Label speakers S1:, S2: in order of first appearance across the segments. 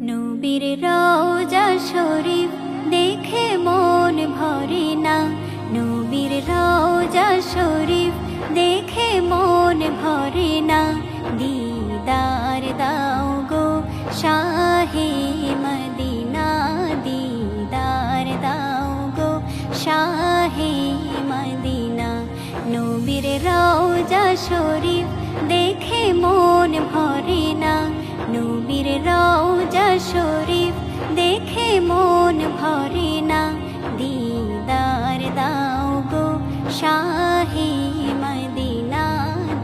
S1: নবীর রওজা শরীফ দেখে মন ভরে না, নবীর রওজা শরীফ দেখে মন ভরে না। দিদার দাও গো শাহে মদিনা, দিদার দাও গো শাহে মদিনা। নবীর রওজা শরীফ দেখে মন ভরে না, নবীর রওজা শরীফ দেখে মন ভরে না। দিদার দাও গো শাহে মদিনা,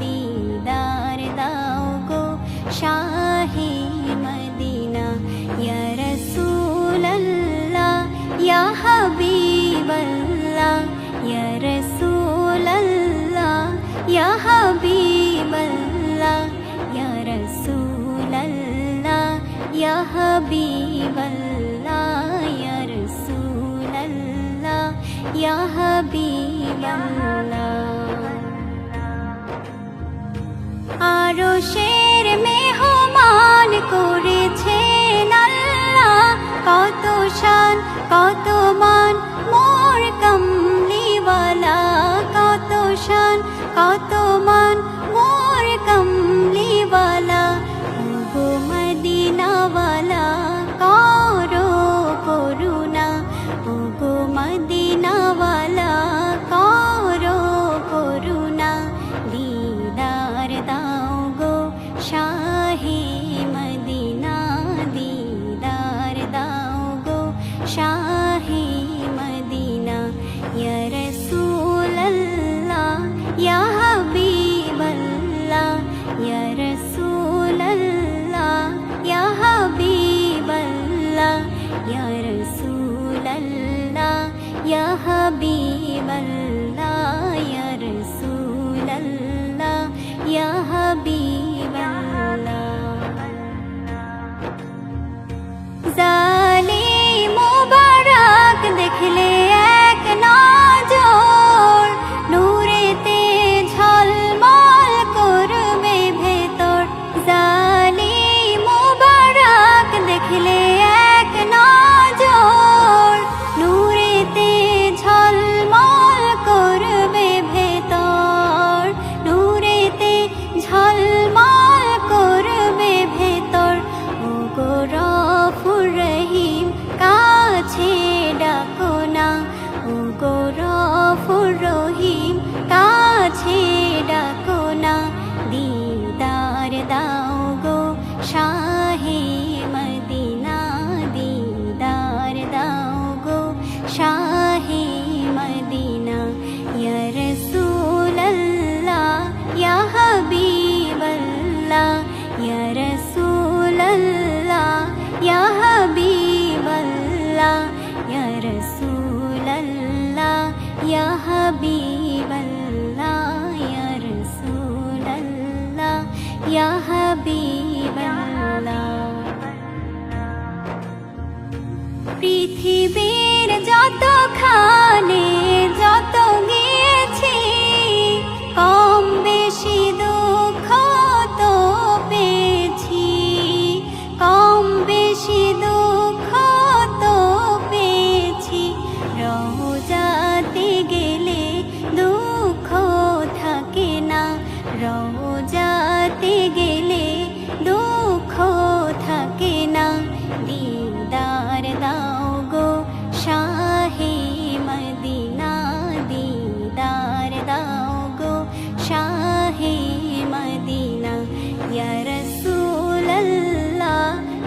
S1: দিদার দাও গো শাহে মদিনা। ইয়া রাসূলাল্লাহ ইয়া হাবিবাল্লাহ, ইয়া রাসূলাল্লাহ ইয়া হাবিবাল্লাহ, ইয়া রাসূলাল্লাহ ইয়া হাবিবাল্লাহ, ইয়া রাসূলাল্লাহ ইয়া হাবিবাল্লাহ। আরশের মেহমান করেছেন আল্লাহ, কত শান কত মান মোর কমলিওয়ালা, কত শান কত মান মোর কমলিওয়ালা। ওগো মদিনাওয়ালা করো করুণা, ওগো মদিনাওয়ালা করো করুণা। দিদার দাও গো শাহে মদিনা, দিদার দাও গো শাহে মদিনা। ইয়া রাসূলাল্লাহ ইয়া হাবিবাল্লাহ, ইয়া রাসূলাল্লাহ ইয়া হাবিবাল্লাহ, ইয়া রাসূলাল্লাহ ইয়া হাবিবাল্লাহ, ইয়া রাসূলাল্লাহ ইয়া হাবিবাল্লাহ। জালিম মুবারক দেখলে এক নজর, নূরেতে ঝলমল করবে ভেতর। জালিম মুবারক দেখলে এক নজর, নূরেতে ঝলমল করবে ভেতর, নূরেতে ঝলমল করবে ভেতর। ওগো গফুর রহিম কাছে ডাকো না, ওগো গফুর রহিম কাছে ডাকো না। দিদার দাও গো শাহে মদিনা, দিদার দাও গো শাহে মদিনা। ইয়া রাসূলাল্লাহ ইয়া হাবিবাল্লাহ, ইয়া রাসূলাল্লাহ ইয়া হাবিবাল্লাহ, ইয়া রাসূলাল্লাহ ইয়া হাবিবাল্লাহ, ইয়া রাসূলাল্লাহ ইয়া হাবিবাল্লাহ। পৃথিবীর যতখানে যত গিয়েছি, কম বেশি দুঃখ তো পেয়েছি, কম বেশি দুঃখ তো পেয়েছি। রওজাতে গেলে দুঃখ থাকে না, রওজাতে গেলে দুঃখ থাকে না। দিদার দাও গো শাহে মদিনা, দিদার দাও গো শাহে মদিনা। ইয়া রাসূলাল্লাহ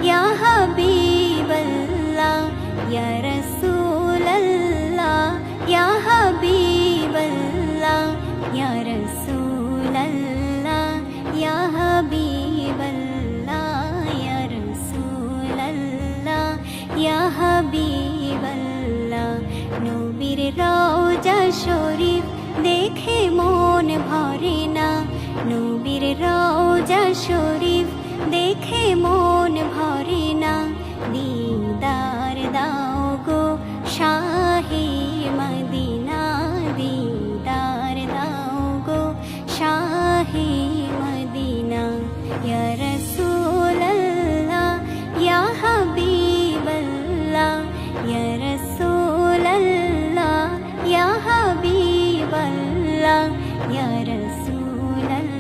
S1: ইয়া হাবিবাল্লাহ, ইয়া রাসূলাল্লাহ ইয়া হাবিবাল্লাহ, ইয়া রাসূলাল্লাহ ইয়া হাবিবাল্লাহ, ইয়া রাসূলাল্লাহ ইয়া হাবিবাল্লাহ। নবীর রওজা শরীফ দেখে মন ভরে না, নবীর রওজা শরীফ দেখে মন ভরে না। দিদার দাও গো শাহে মদিনা, দিদার দাও গো শাহে মদিনা। ইয়া রাসূলাল্লাহ ইয়া ইয়া রাসূলাল্লাহ